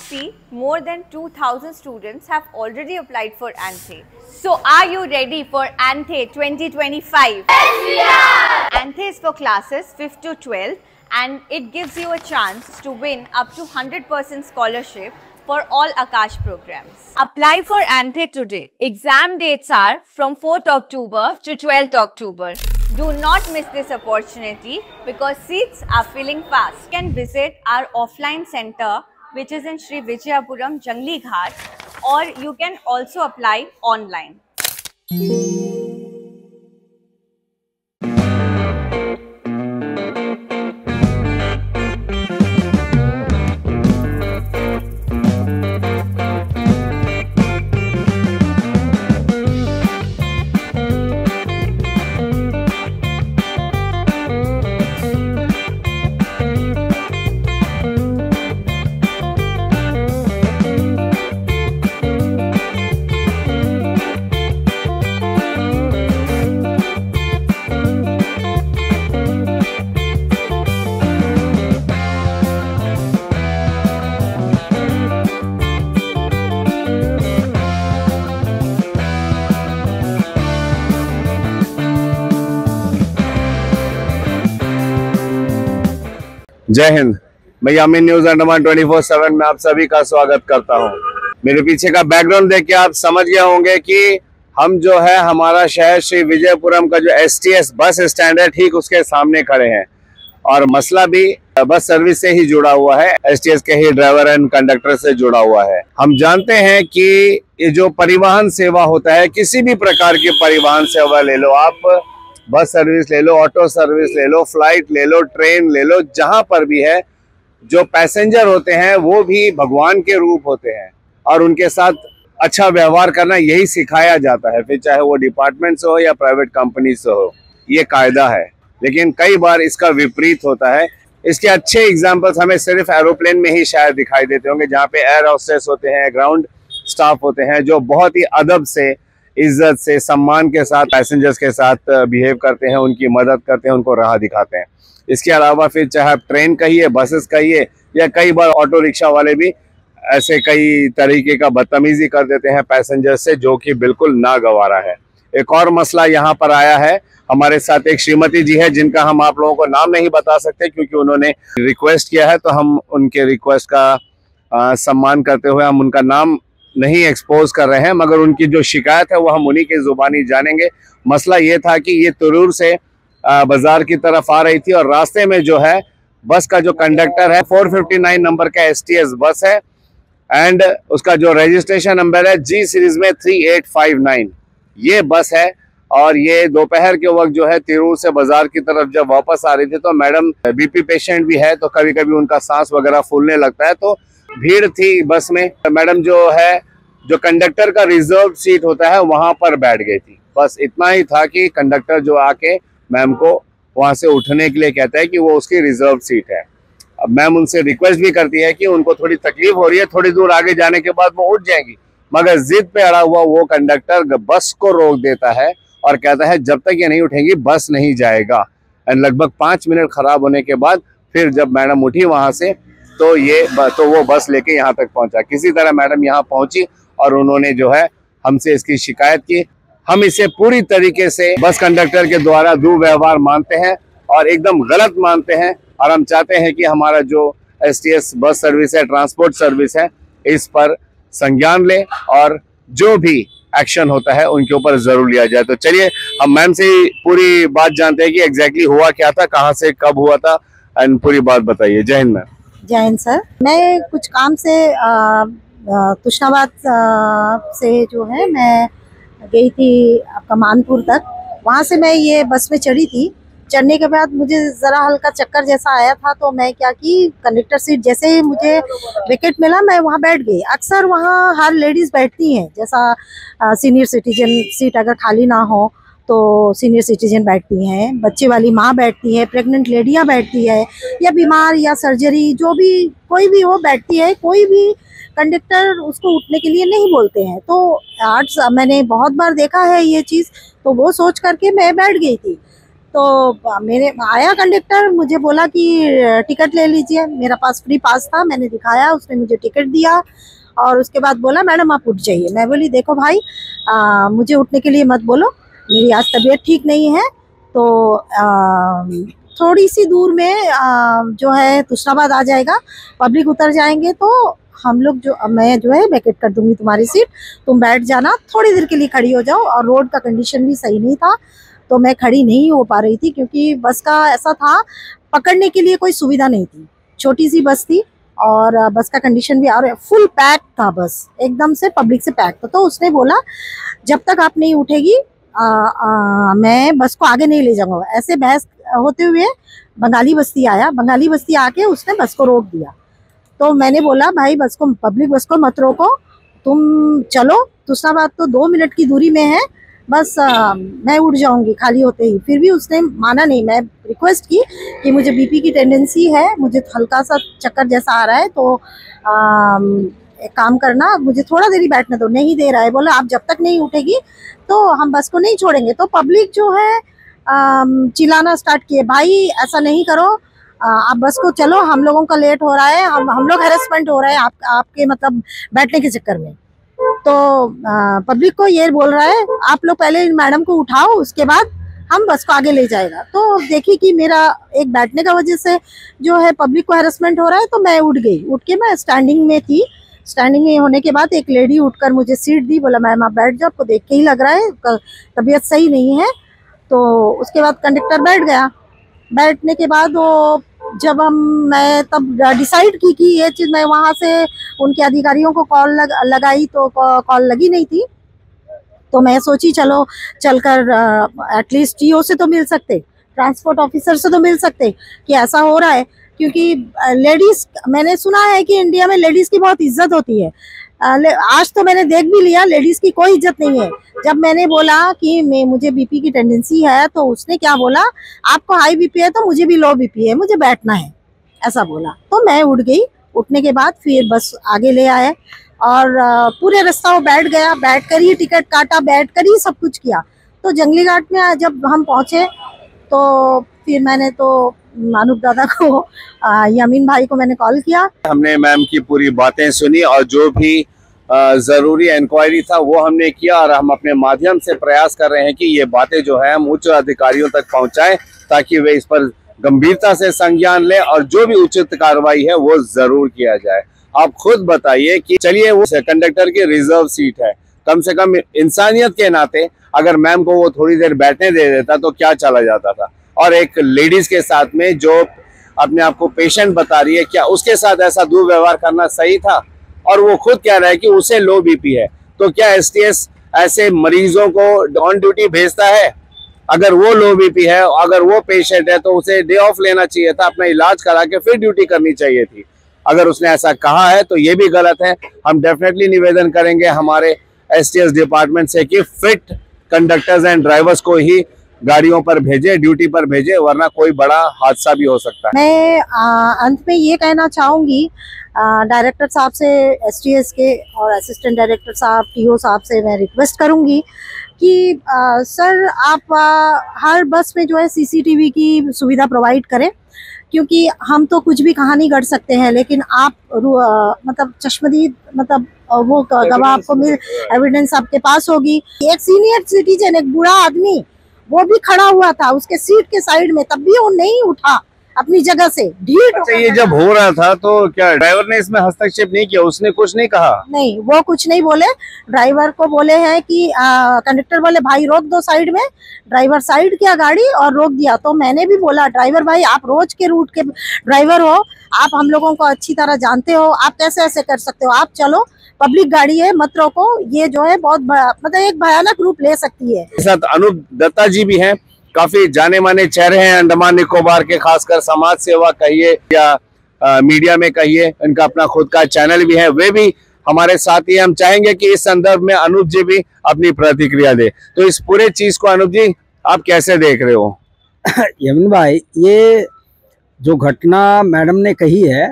see, more than 2,000 students have already applied for ANTHE. So are you ready for ANTHE 2025? Yes, we are! ANTHE is for classes 5th to 12th and it gives you a chance to win up to 100% scholarship for all Akash programs. Apply for ANTHE today. Exam dates are from 4th October to 12th October. Do not miss this opportunity because seats are filling fast. You can visit our offline center which is in Sri Vijayapuram, Jangli Ghat, or you can also apply online. जय हिंद। मैं यामीन news Andaman 24/7 में आप सभी का स्वागत करता हूं। मेरे पीछे का बैकग्राउंड देख के आप समझ गए होंगे कि हम जो है हमारा शहर श्री विजयपुरम का जो STS बस स्टैंड है ठीक उसके सामने खड़े हैं और मसला भी बस सर्विस से ही जुड़ा हुआ है, STS के ही ड्राइवर एंड कंडक्टर से जुड़ा हुआ है। हम जानते हैं कि ये जो परिवहन सेवा होता है, किसी भी प्रकार की परिवहन सेवा ले लो आप, बस सर्विस ले लो, ऑटो सर्विस ले लो, फ्लाइट ले लो, ट्रेन ले लो, जहां पर भी है जो पैसेंजर होते हैं वो भी भगवान के रूप होते हैं और उनके साथ अच्छा व्यवहार करना यही सिखाया जाता है, फिर चाहे वो डिपार्टमेंट से हो या प्राइवेट कंपनी से हो। ये कायदा है, लेकिन कई बार इसका विपरीत होता है। इसके अच्छे एग्जाम्पल्स हमें सिर्फ एरोप्लेन में ही शायद दिखाई देते होंगे, जहाँ पे एयर होस्टेस होते हैं, ग्राउंड स्टाफ होते हैं जो बहुत ही अदब से, इज्जत से, सम्मान के साथ पैसेंजर्स के साथ बिहेव करते हैं, उनकी मदद करते हैं, उनको राह दिखाते हैं। इसके अलावा फिर चाहे आप ट्रेन कहिए, बसेस कहिए या कई बार ऑटो रिक्शा वाले भी ऐसे कई तरीके का बदतमीजी कर देते हैं पैसेंजर से, जो कि बिल्कुल नागवारा है। एक और मसला यहाँ पर आया है, हमारे साथ एक श्रीमती जी है जिनका हम आप लोगों को नाम नहीं बता सकते क्योंकि उन्होंने रिक्वेस्ट किया है, तो हम उनके रिक्वेस्ट का सम्मान करते हुए हम उनका नाम नहीं एक्सपोज कर रहे हैं, मगर उनकी जो शिकायत है वो हम उन्हीं की जुबानी जानेंगे। मसला ये था कि ये तुरूर से बाजार की तरफ आ रही थी और रास्ते में जो है बस का जो कंडक्टर है 459 नंबर का STS बस है एंड उसका जो रजिस्ट्रेशन नंबर है G सीरीज में 3859 ये बस है। और ये दोपहर के वक्त जो है तिरूर से बाजार की तरफ जब वापस आ रही थी, तो मैडम BP पेशेंट भी है, तो कभी कभी उनका सांस वगैरह फूलने लगता है, तो भीड़ थी बस में। मैडम जो है, जो कंडक्टर का रिजर्व सीट होता है वहां पर बैठ गई थी। बस इतना ही था कि कंडक्टर जो आके मैम को वहां से उठने के लिए कहता है कि वो उसकी रिजर्व सीट है। अब मैम उनसे रिक्वेस्ट भी करती है कि उनको थोड़ी तकलीफ हो रही है, थोड़ी दूर आगे जाने के बाद वो उठ जाएंगी, मगर जिद पे अड़ा हुआ वो कंडक्टर बस को रोक देता है और कहता है जब तक ये नहीं उठेंगी बस नहीं जाएगा। एंड लगभग 5 मिनट खराब होने के बाद फिर जब मैडम उठी वहां से, तो वो बस लेके यहाँ तक पहुंचा। किसी तरह मैडम यहाँ पहुंची और उन्होंने जो है हमसे इसकी शिकायत की। हम इसे पूरी तरीके से बस कंडक्टर के द्वारा दुर्व्यवहार मानते हैं और एकदम गलत मानते हैं, और हम चाहते हैं कि हमारा जो STS बस सर्विस है, ट्रांसपोर्ट सर्विस है, इस पर संज्ञान ले और जो भी एक्शन होता है उनके ऊपर जरूर लिया जाए। तो चलिए हम मैम से पूरी बात जानते हैं कि एग्जैक्टली हुआ क्या था, कहाँ से कब हुआ था, एंड पूरी बात बताइए। जय हिंद मैम। जय हिंद सर। मैं कुछ काम से तुष्णाबाद से जो है मैं गई थी आपका मानपुर तक। वहाँ से मैं ये बस में चढ़ी थी। चढ़ने के बाद मुझे ज़रा हल्का चक्कर जैसा आया था, तो मैं क्या की कंडक्टर सीट जैसे ही मुझे विकेट मिला मैं वहाँ बैठ गई। अक्सर वहाँ हर लेडीज़ बैठती हैं, जैसा सीनियर सिटीजन सीट अगर खाली ना हो तो सीनियर सिटीजन बैठती हैं, बच्चे वाली माँ बैठती है, प्रेग्नेंट लेडियाँ बैठती है, या बीमार या सर्जरी जो भी कोई भी हो बैठती है। कोई भी कंडक्टर उसको उठने के लिए नहीं बोलते हैं। तो मैंने बहुत बार देखा है ये चीज़, तो वो सोच करके मैं बैठ गई थी। तो मेरे आया कंडक्टर, मुझे बोला कि टिकट ले लीजिए। मेरा पास फ्री पास था, मैंने दिखाया, उसने मुझे टिकट दिया और उसके बाद बोला मैडम आप उठ जाइए। मैं बोली देखो भाई, मुझे उठने के लिए मत बोलो, मेरी आज तबीयत ठीक नहीं है। तो थोड़ी सी दूर में जो है तुष्टाबाद आ जाएगा, पब्लिक उतर जाएंगे तो हम लोग मैं जो है वैकेट कर दूंगी तुम्हारी सीट, तुम बैठ जाना, थोड़ी देर के लिए खड़ी हो जाओ। और रोड का कंडीशन भी सही नहीं था तो मैं खड़ी नहीं हो पा रही थी, क्योंकि बस का ऐसा था पकड़ने के लिए कोई सुविधा नहीं थी, छोटी सी बस थी और बस का कंडीशन भी और फुल पैक था, बस एकदम से पब्लिक से पैक था। तो उसने बोला जब तक आप नहीं उठेगी मैं बस को आगे नहीं ले जाऊंगा। ऐसे बहस होते हुए बंगाली बस्ती आया, बंगाली बस्ती आके उसने बस को रोक दिया। तो मैंने बोला भाई बस को, पब्लिक बस को मत रोको, तुम चलो, तुष्टाबाद तो 2 मिनट की दूरी में है, बस मैं उठ जाऊंगी खाली होते ही। फिर भी उसने माना नहीं। मैं रिक्वेस्ट की कि मुझे बीपी की टेंडेंसी है, मुझे हल्का सा चक्कर जैसा आ रहा है, तो एक काम करना, मुझे थोड़ा देर ही बैठने दो। नहीं दे रहा है, बोला आप जब तक नहीं उठेगी तो हम बस को नहीं छोड़ेंगे। तो पब्लिक जो है चिल्लाना स्टार्ट किए, भाई ऐसा नहीं करो, आप बस को चलो, हम लोगों का लेट हो रहा है, हम लोग हैरेसमेंट हो रहे हैं आपके मतलब बैठने के चक्कर में। तो पब्लिक को ये बोल रहा है आप लोग पहले मैडम को उठाओ, उसके बाद हम बस को आगे ले जाएगा। तो देखी कि मेरा एक बैठने का वजह से जो है पब्लिक को हैरेसमेंट हो रहा है, तो मैं उठ गई। उठ के मैं स्टैंडिंग में थी, स्टैंडिंग में होने के बाद एक लेडी उठकर मुझे सीट दी, बोला मैम आप बैठ जाओ, आपको देख के ही लग रहा है तबीयत सही नहीं है। तो उसके बाद कंडक्टर बैठ गया। बैठने के बाद वो जब मैं तब डिसाइड की कि ये चीज़, मैं वहाँ से उनके अधिकारियों को कॉल लगाई तो कॉल लगी नहीं थी। तो मैं सोची चलो चलकर एटलीस्ट टीओ से तो मिल सकते, ट्रांसपोर्ट ऑफिसर से तो मिल सकते कि ऐसा हो रहा है। क्योंकि लेडीज़, मैंने सुना है कि इंडिया में लेडीज़ की बहुत इज्जत होती है। आज तो मैंने देख भी लिया लेडीज़ की कोई इज्जत नहीं है। जब मैंने बोला कि मुझे बीपी की टेंडेंसी है, तो उसने क्या बोला, आपको हाई बीपी है तो मुझे भी लो बीपी है, मुझे बैठना है, ऐसा बोला। तो मैं उठ गई। उठने के बाद फिर बस आगे ले आए और पूरे रास्ता वो बैठ गया, बैठकर ही टिकट काटा, बैठकर ही सब कुछ किया। तो जंगली घाट में जब हम पहुँचे तो फिर मैंने तो अनूप दादा को, यमीन भाई को मैंने कॉल किया। हमने मैम की पूरी बातें सुनी और जो भी जरूरी इंक्वायरी था वो हमने किया, और हम अपने माध्यम से प्रयास कर रहे हैं कि ये बातें जो है हम उच्च अधिकारियों तक पहुंचाएं, ताकि वे इस पर गंभीरता से संज्ञान लें और जो भी उचित कार्रवाई है वो जरूर किया जाए। आप खुद बताइए कि चलिए वो कंडक्टर की रिजर्व सीट है, कम से कम इंसानियत के नाते अगर मैम को वो थोड़ी देर बैठने दे देता तो क्या चला जाता था। और एक लेडीज के साथ में जो अपने आप को पेशेंट बता रही है, क्या उसके साथ ऐसा दुर्व्यवहार करना सही था? और वो खुद कह रहा है कि उसे लो बीपी है, तो क्या एसटीएस ऐसे मरीजों को ऑन ड्यूटी भेजता है? अगर वो लो बीपी है, अगर वो पेशेंट है, तो उसे डे ऑफ लेना चाहिए था, अपना इलाज करा के फिर ड्यूटी करनी चाहिए थी। अगर उसने ऐसा कहा है तो ये भी गलत है। हम डेफिनेटली निवेदन करेंगे हमारे एसटीएस डिपार्टमेंट से कि फिट कंडक्टर्स एंड ड्राइवर्स को ही गाड़ियों पर भेजे, ड्यूटी पर भेजे, वरना कोई बड़ा हादसा भी हो सकता है। मैं अंत में ये कहना चाहूँगी डायरेक्टर साहब से, एसटीएस के और असिस्टेंट डायरेक्टर साहब, टीओ साहब से मैं रिक्वेस्ट करूँगी कि सर आप हर बस में जो है सीसीटीवी की सुविधा प्रोवाइड करें, क्योंकि हम तो कुछ भी कहानी गढ़ सकते हैं, लेकिन आप मतलब चश्मदीद मतलब वो गवाह आपको मिल, एविडेंस आपके पास होगी। एक सीनियर सिटीजन, एक बूढ़ा आदमी, वो भी खड़ा हुआ था उसके सीट के साइड में, तब भी वो नहीं उठा अपनी जगह से। ढीठ। अच्छा, ये जब हो रहा था तो क्या ड्राइवर ने इसमें हस्तक्षेप नहीं किया? उसने कुछ नहीं कहा? नहीं, वो कुछ नहीं बोले। ड्राइवर को बोले हैं कि कंडक्टर बोले भाई रोक दो साइड में, ड्राइवर साइड किया गाड़ी और रोक दिया। तो मैंने भी बोला ड्राइवर भाई आप रोज के रूट के ड्राइवर हो, आप हम लोगों को अच्छी तरह जानते हो, आप कैसे ऐसे कर सकते हो? आप चलो, पब्लिक गाड़ी है, मत रोको। ये जो है बहुत मतलब एक भयानक रूप ले सकती है। साथ अनूप दत्ता जी भी हैं, काफी जाने माने चेहरे हैं अंडमान निकोबार के, खासकर समाज सेवा कहिए या मीडिया में कहिए, इनका अपना खुद का चैनल भी है, वे भी हमारे साथ ही। हम चाहेंगे कि इस संदर्भ में अनूप जी भी अपनी प्रतिक्रिया दे। तो इस पूरे चीज को अनूप जी आप कैसे देख रहे हो? यमीन भाई, ये जो घटना मैडम ने कही है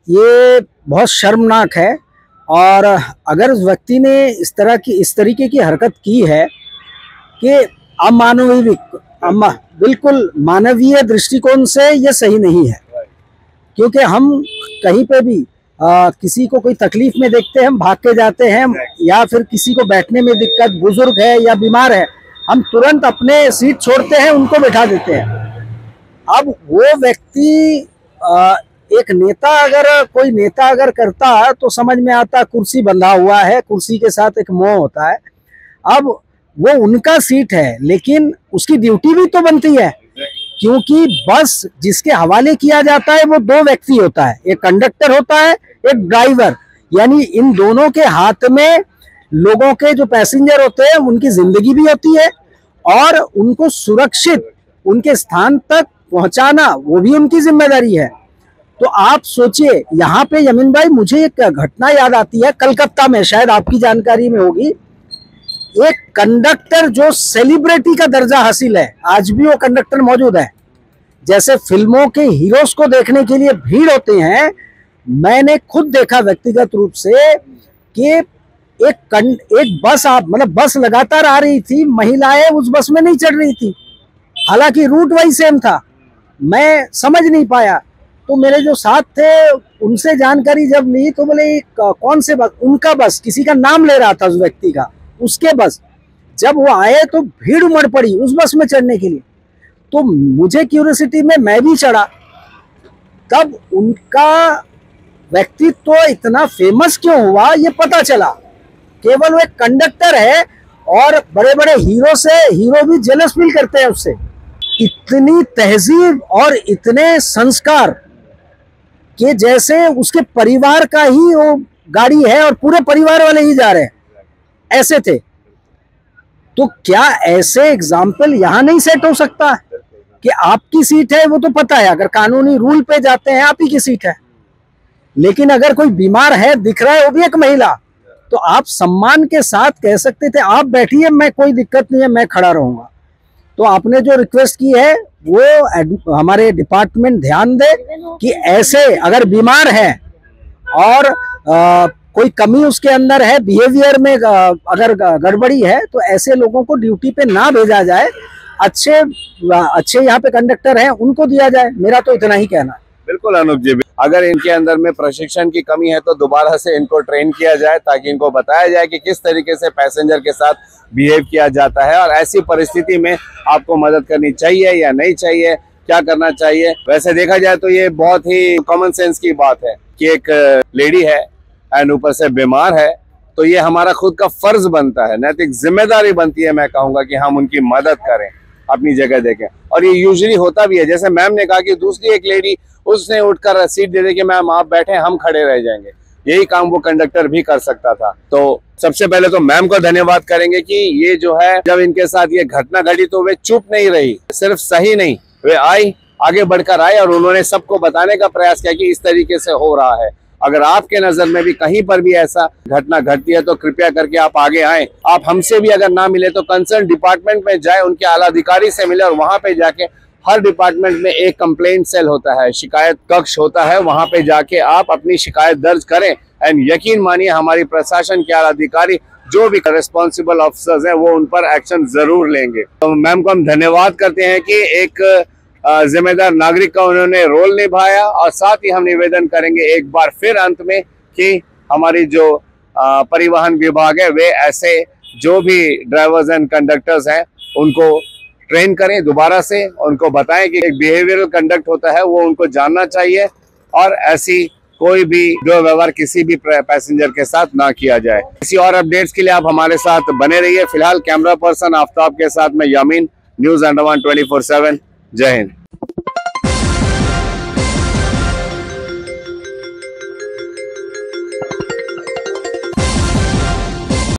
ये बहुत शर्मनाक है, और अगर उस व्यक्ति ने इस तरीके की हरकत की है कि अमानवीय बिल्कुल मानवीय दृष्टिकोण से ये सही नहीं है, क्योंकि हम कहीं पे भी किसी को कोई तकलीफ में देखते हैं हम भाग के जाते हैं, या फिर किसी को बैठने में दिक्कत, बुजुर्ग है या बीमार है, हम तुरंत अपने सीट छोड़ते हैं, उनको बैठा देते हैं। अब वो व्यक्ति एक नेता कोई नेता अगर करता तो समझ में आता, कुर्सी बंधा हुआ है, कुर्सी के साथ एक मोह होता है। अब वो उनका सीट है, लेकिन उसकी ड्यूटी भी तो बनती है, क्योंकि बस जिसके हवाले किया जाता है वो दो व्यक्ति होता है, एक कंडक्टर होता है, एक ड्राइवर। यानी इन दोनों के हाथ में लोगों के जो पैसेंजर होते हैं उनकी जिंदगी भी होती है, और उनको सुरक्षित उनके स्थान तक पहुंचाना वो भी उनकी जिम्मेदारी है। तो आप सोचिए, यहाँ पे यमीन भाई मुझे एक घटना याद आती है, कलकत्ता में, शायद आपकी जानकारी में होगी। एक कंडक्टर जो सेलिब्रिटी का दर्जा हासिल है, आज भी वो कंडक्टर मौजूद है। जैसे फिल्मों के हीरोज को देखने के लिए भीड़ होते हैं, मैंने खुद देखा व्यक्तिगत रूप से कि एक बस बस लगातार आ रही थी, महिलाएं उस बस में नहीं चढ़ रही थी, हालांकि रूट वही सेम था। मैं समझ नहीं पाया, तो मेरे जो साथ थे उनसे जानकारी जब ली तो बोले कौन से बस, उनका बस, किसी का नाम ले रहा था उस व्यक्ति का, उसके बस। जब वो आए तो भीड़ उमड़ पड़ी उस बस में चढ़ने के लिए, तो मुझे क्यूरियोसिटी में मैं भी चढ़ा। तब उनका व्यक्तित्व तो इतना फेमस क्यों हुआ ये पता चला। केवल वो एक कंडक्टर है, और बड़े बड़े हीरो भी जेलस फील करते हैं उससे। इतनी तहजीब और इतने संस्कार कि जैसे उसके परिवार का ही वो गाड़ी है और पूरे परिवार वाले ही जा रहे हैं, ऐसे थे। तो क्या ऐसे एग्जाम्पल यहाँ नहीं सेट हो सकता कि आपकी सीट है वो तो पता है, अगर कानूनी रूल पे जाते हैं आप ही की सीट है, लेकिन अगर कोई बीमार है दिख रहा है वो भी एक महिला, तो आप सम्मान के साथ कह सकते थे आप बैठिए, मैं कोई दिक्कत नहीं है, मैं खड़ा रहूंगा। तो आपने जो रिक्वेस्ट की है वो हमारे डिपार्टमेंट ध्यान दे कि ऐसे अगर बीमार है और कोई कमी उसके अंदर है, बिहेवियर में अगर गड़बड़ी है, तो ऐसे लोगों को ड्यूटी पे ना भेजा जाए, अच्छे यहाँ पे कंडक्टर हैं उनको दिया जाए। मेरा तो इतना ही कहना है। बिल्कुल अनूप जी, अगर इनके अंदर में प्रशिक्षण की कमी है तो दोबारा से इनको ट्रेन किया जाए, ताकि इनको बताया जाए कि किस तरीके से पैसेंजर के साथ बिहेव किया जाता है, और ऐसी परिस्थिति में आपको मदद करनी चाहिए या नहीं चाहिए, क्या करना चाहिए। वैसे देखा जाए तो ये बहुत ही कॉमन सेंस की बात है कि एक लेडी है एंड ऊपर से बीमार है, तो ये हमारा खुद का फर्ज बनता है, नैतिक जिम्मेदारी बनती है, मैं कहूँगा कि हम उनकी मदद करें, अपनी जगह देखें। और ये यूजुअली होता भी है, जैसे मैम ने कहा कि दूसरी एक लेडी उसने उठकर सीट दे दी कि मैम आप बैठे, हम खड़े रह जाएंगे, यही काम वो कंडक्टर भी कर सकता था। तो सबसे पहले तो मैम को धन्यवाद करेंगे कि ये जो है, जब इनके साथ ये घटना घटी तो वे चुप नहीं रही, सिर्फ सही नहीं, वे आई, आगे बढ़कर आए और उन्होंने सबको बताने का प्रयास किया कि इस तरीके से हो रहा है। अगर आपके नजर में भी कहीं पर भी ऐसा घटना घटती है तो कृपया करके आप आगे आएं। आप हमसे भी अगर ना मिले तो कंसर्न डिपार्टमेंट में जाए, उनके आला अधिकारी से मिले, और वहां पे जाके हर डिपार्टमेंट में एक कंप्लेंट सेल होता है, शिकायत कक्ष होता है, वहां पे जाके आप अपनी शिकायत दर्ज करें। एंड यकीन मानिए हमारी प्रशासन के आला अधिकारी जो भी रिस्पॉन्सिबल ऑफिसर्स हैं वो उन पर एक्शन जरूर लेंगे। तो मैम को हम धन्यवाद करते हैं कि एक जिम्मेदार नागरिक का उन्होंने रोल निभाया, और साथ ही हम निवेदन करेंगे एक बार फिर अंत में कि हमारी जो परिवहन विभाग है वे ऐसे जो भी ड्राइवर्स एंड कंडक्टर्स हैं उनको ट्रेन करें दोबारा से, उनको बताएं कि एक बिहेवियरल कंडक्ट होता है वो उनको जानना चाहिए, और ऐसी कोई भी दुर्व्यवहार किसी भी पैसेंजर के साथ ना किया जाए। किसी और अपडेट्स के लिए आप हमारे साथ बने रहिए। फिलहाल कैमरा पर्सन आफ्ताब के साथ मैं यामीन, न्यूज़ अंडमान 24/7। जय हिंद।